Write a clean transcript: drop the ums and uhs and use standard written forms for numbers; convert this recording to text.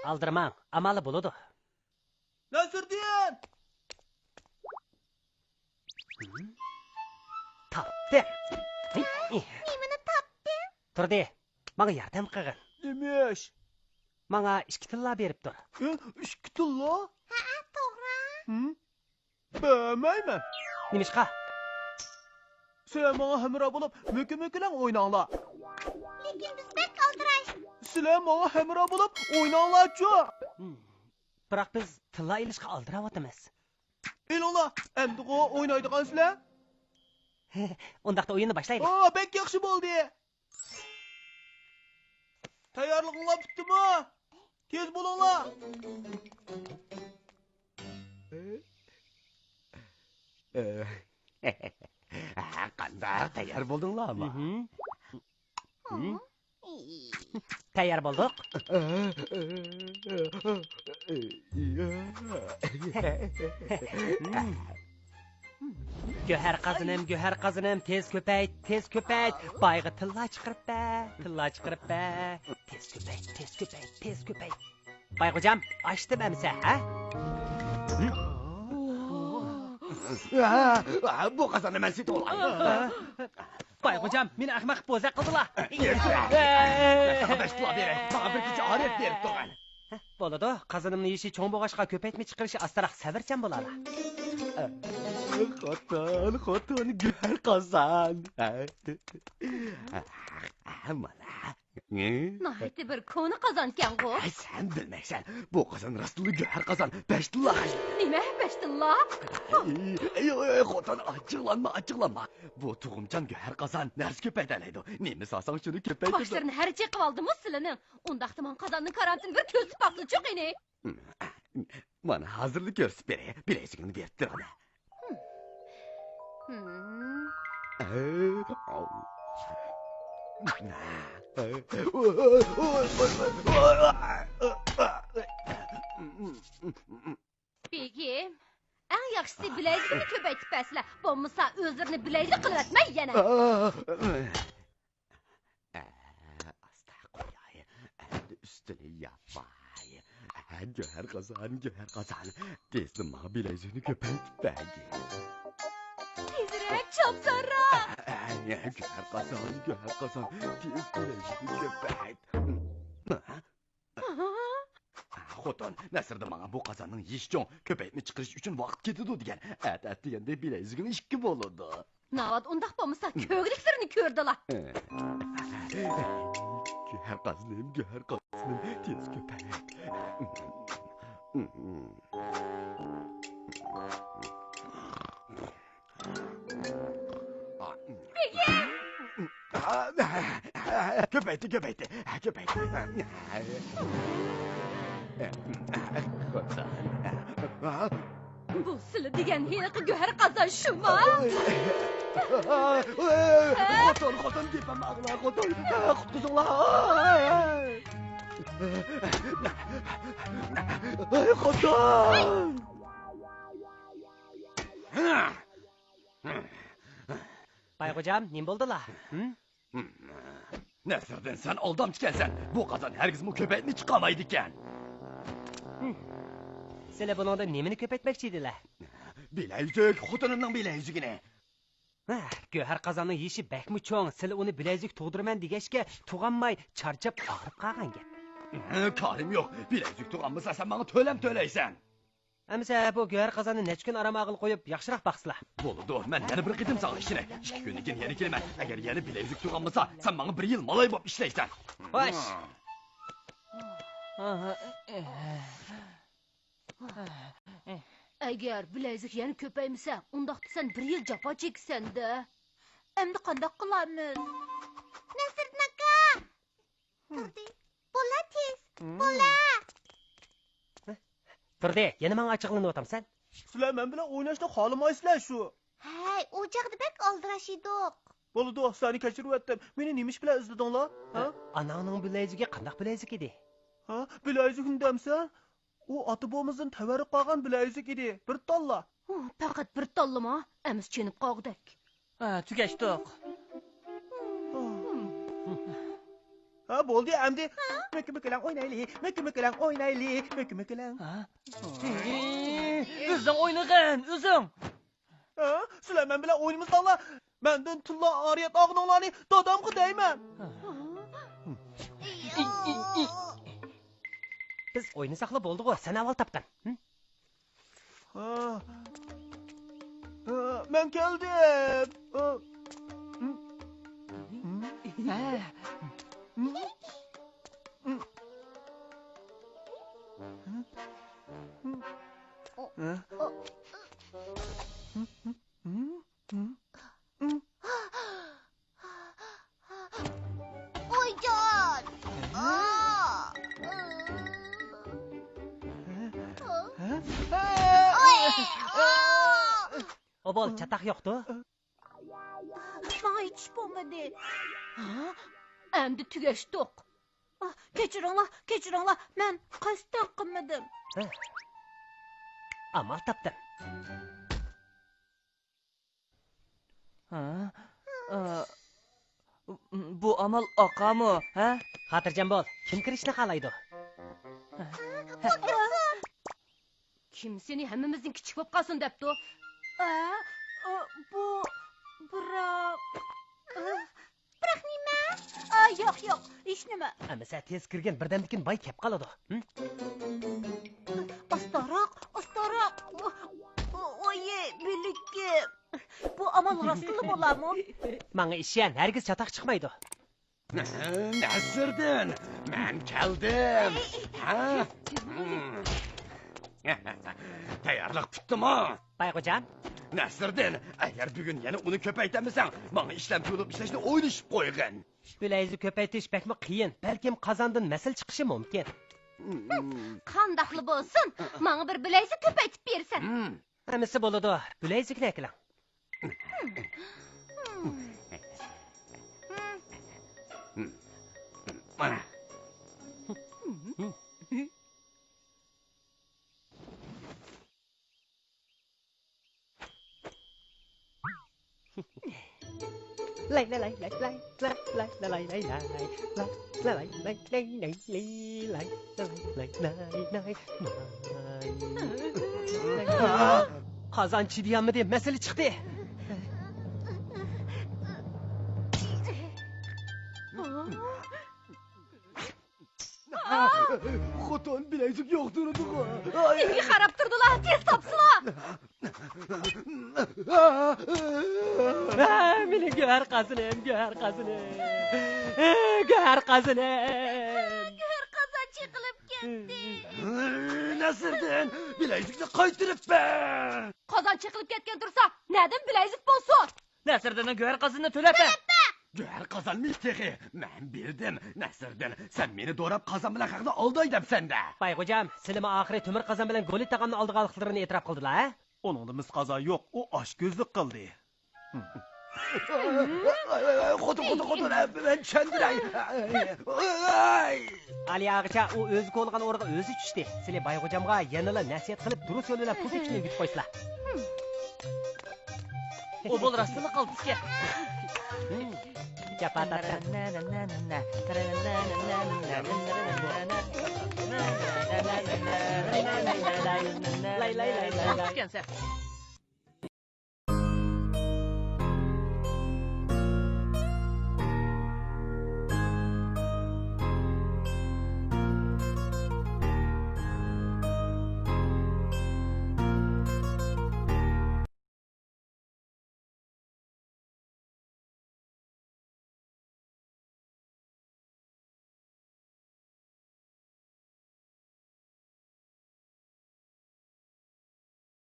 Aldırmang, amalı buludu. Nasırdiyen! Taptım. Nemini tapdın? Turdi, bana yardım kılgın. Demiş. Bana işki tilla berip dur. İşkitulla? Ha, toğra. Bilmeymen. Nimişka? Sen bana hemra bulup mökü-mökülen oynanla. Lekin biz bek aldıray. Sen bana hemra bulup oynanla ço. Bırak biz tilla ilişki aldıravatımız. İlola, emdi o oynaydıgan sizler? Ondaqda oyunu başlaydı. Bek yakşı boldu. Tayarlığınla bitti mi? Tez bulunla. Qandaq tayyor bo'ldinglarmi? Tayyor bo'ldik. Göher qazınım, tez köpəyt. Bayğı tilla çıqırıb bə. Tez köpəyt. Bayğucam, açdım əmsə, hə? Bu qazanı mən sit olayım. Bayğucam, meni axmaq boza qıldılar. Sana 5 pula berək, bana bir kiçi arif berib doğan. Boladı, qazanımın işi çoğun boğaşqa köpəytmi çıxırışı astaraq səvirçən bolala. Xotin, gör qazan. Mana. Nahayeti bir konu kazanken bu. Sen bilməksən, bu qazan rastlı gör qazan 5 tilla. Nime 5 tilla? Xotin, açıqlanma. Bu tuğumcan gör qazan nərs köpəkdələydi. Nemi sasan şunu köpəkdə. Başlarını her şey kıvaldı mı silinin? Ondaqtıman kazanın karantin bir közü baklı çok ini. Mana hazırlık görsüp bereye, bilezikini verdir ana. Peki, en yaxşısı bilezikini köpək tipəsilə. Bombasa özlərini bilezik qılıvetmə yenə. Asta koyay, üstüne yapay. Gör qazan. Tezli ma bilezikini köpək bəgi. Tezirək çap sonra. Gör qazan, tez bilezikini köpək. Xotin, Nasırda bana bu qazanın yiyişcon köpəkni çıxırış üçün vaxt ketidu degan. Ət degende bilezigini işki boludu. Navad ondaq bombasa köglik sırrını kördülər. Gör qazanım, tez köpək. Peki! Köpəkdi. Bu sılı degen heyaqı göher qazan şuma. Xotin, depəm ağlar, xotin. Qutquzunlar. Xotin! Bayğucam, nim boldular? Nasırdın sen aldamçıkensen, bu qazan hergiz bu köpəkni çıqamaydı ikən. Sile bunun da nemini köpetmekçiydiler. Bilezik, xotinimning bilezigini. Göher qazanın yiyişi bəkmi çoğun, sile onu bilezik tuğdurman degeçke tuğanmay çarçap ağrıp qalğan gep. Karim yox, bilezik tuğanmısa sen bana töləm. Əmsə bu göher qazanı neç gün aramağıl qoyub yaxşıraq baxsılar. Boludu, mən yeni bir qidim sağ işine. 2 gündəkin yeni kelime. Eğer yeni bilezik tuğanmısa sen bana 1 yıl malay bop işleysen. Hoş. Eğer bilezik yeni köpeğimse, ondaqda sen 1 yıl capa çeksen de. Emdi qandaq qılamız? Nasırdın aka? Turdi, bola tez, bola. Turdi, yeni bana açıqlığını otamsan? Sizler men bilen oynaşta xalamaysizlar şu. Hey, ocaqda bek aldıraşıydık. Boludu, seni keçirib etdim. Meni nimiş bilen izledinlar? Ha? Ananın bilezigi qandaq bilezik idi? Ha? Bilezik demsen? O atıbomuzun təvərrüq qalğan bilezik idi. Bir talla. Faqat bir tallama, əmiz çenib qaldıq. Tükeşdik. Ha bo'ldi endi. Mökümökelan oynayli, mökümökelan oynayli, mökümökelan. O'zing o'ynagin, o'zing. Ha, sizlar men bilan o'ynamizsanglar, mendan tilla ariyat og'ninglarni dadamga deyman. Biz o'ynasaqla bo'ldi-ku, sen avval topgan. Ha. Men keldim. Oyjon. Obol, chataq yo'qdi. Bana hiç bo'lmadi. Endi tugashdiq. Kechiringlar, men qasddan qilmadim. Amal topdin. Bu amal oqami, ha? Xotirjam bo'l. Kim kirishni xohlaydi? Kim seni hammamizning kichik bo'lib qolsin debdi? Bu Biroq nima? Yo'q, hech nima. Ama sen tez kirgan birdamdikin boy kep qoladi. Ostaroq. Oye, bilikki. Bu amal rostli bo'ladimi? Menga ishon, hargiz chataq chiqmaydi. Nasrdin, men keldim. Ha? Tayyorlik tutdimi? Bayqo'jan, Nasrdin, agar bugun yana uni ko'paytamisan, menga ishlam bo'lib ishlashni o'ylashib qo'ygin. bilayzni ko'paytirish bakmi qiyin. Balkim qozondan masal chiqishi mumkin. Qandaqli bo'lsin, menga bir bilayzi ko'paytib bersin. Hamisi bo'ladi. Bilayzikni akilang. Mana. Lay lay lay lay lay lay lay lay lay lay lay. Qozon chidiyammi deb masala chiqdi. Xotin bilayzik yo'qdir edi. Menga qarab turdilar, tez topsilar. Meni go'ar qazinim. Go'ar qozon chiqilib ketdi. Nasrdin, bilayzikni qaytirib ber. Qozon chiqilib ketgan tursa, nadim bilayzik bo'lsin? Nasrdinning go'ar qizini to'lata. Go'ar qozon miftehi, men berdim. Nasrdin, sen meni do'rab qozon bilan haqda olday debsan-da. Bayqo'jam, silimi oxiri temir qozon bilan go'li taqamni oldiganliklarini e'tirof qildilar, ha? Oningda misqazon yo'q, u oshko'zlik qildi. Xotin, men tushundiray. Ali og'acha u o'zi qo'lgan o'rniga o'zi tushdi. Sizlar Bayqo'jamga yanala nasihat qilib, durust yo'l bilan pul tekishni yutib qo'ysizlar. O bo'l rostmi qildizga? Chapatata. Lay lay lay lay.